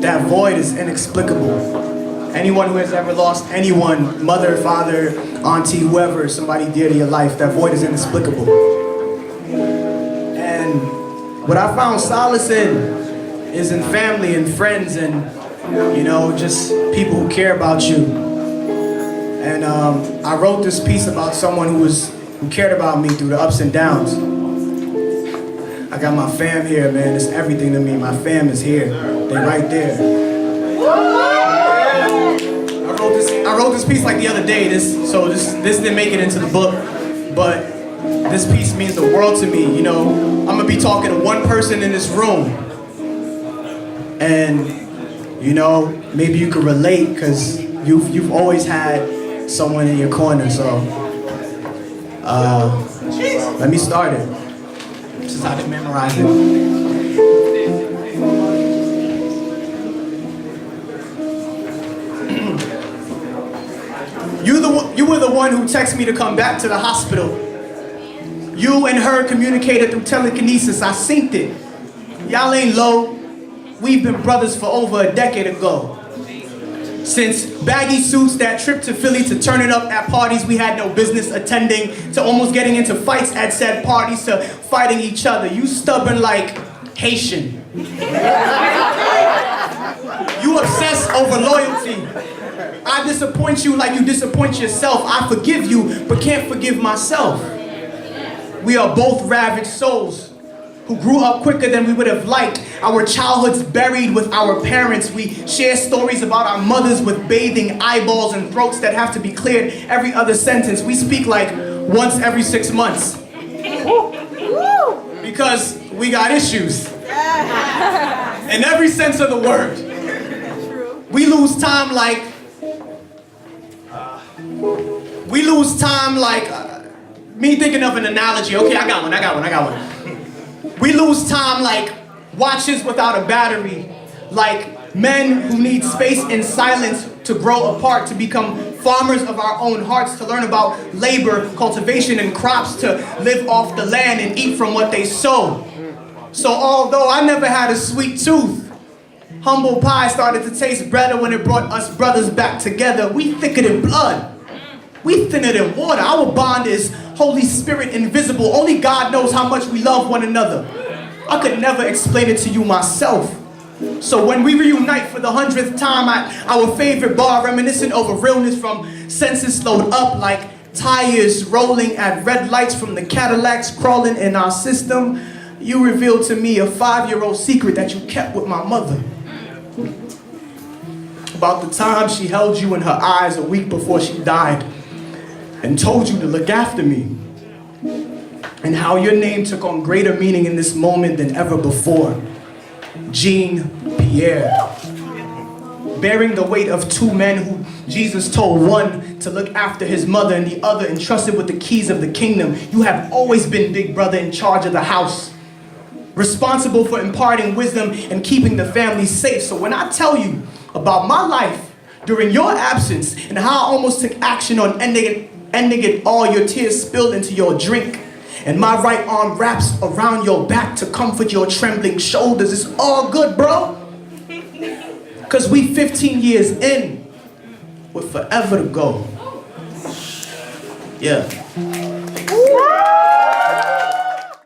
that void is inexplicable. Anyone who has ever lost anyone, mother, father, auntie, whoever, somebody dear to your life, that void is inexplicable. And what I found solace in is in family and friends and, just people who care about you. And I wrote this piece about someone who cared about me through the ups and downs. I got my fam here, man. It's everything to me. My fam is here. They right there. I wrote this piece like the other day. This didn't make it into the book, but this piece means the world to me. I'm gonna be talking to one person in this room, and maybe you could relate because you've always had someone in your corner. So let me start it. This is how to memorize it. You were the one who texted me to come back to the hospital. You and her communicated through telekinesis. I synced it. Y'all ain't low. We've been brothers for over a decade ago. Since baggy suits, that trip to Philly to turn it up at parties we had no business attending, to almost getting into fights at said parties, to fighting each other. You stubborn like Haitian. You obsess over loyalty. I disappoint you like you disappoint yourself. I forgive you, but can't forgive myself. We are both ravaged souls who grew up quicker than we would have liked. Our childhoods buried with our parents. We share stories about our mothers with bathing eyeballs and throats that have to be cleared every other sentence. We speak like once every 6 months. Because we got issues. In every sense of the word. We lose time like me thinking of an analogy. Okay, I got one. We lose time like watches without a battery, like men who need space and silence to grow apart, to become farmers of our own hearts, to learn about labor, cultivation, and crops, to live off the land and eat from what they sow. So although I never had a sweet tooth, humble pie started to taste better when it brought us brothers back together. We thicker than blood. We thinner than water. Our bond is Holy Spirit invisible. Only God knows how much we love one another. I could never explain it to you myself. So when we reunite for the 100th time at our favorite bar, reminiscent over realness from senses slowed up like tires rolling at red lights from the Cadillacs crawling in our system, you revealed to me a 5-year-old secret that you kept with my mother. About the time she held you in her eyes a week before she died and told you to look after me, and how your name took on greater meaning in this moment than ever before. Jean Pierre, bearing the weight of 2 men who Jesus told one to look after his mother and the other entrusted with the keys of the kingdom. You have always been big brother in charge of the house, responsible for imparting wisdom and keeping the family safe. So when I tell you about my life during your absence and how I almost took action on ending it all, your tears spilled into your drink, and my right arm wraps around your back to comfort your trembling shoulders. It's all good, bro. Cause we 15 years in with forever to go. Yeah.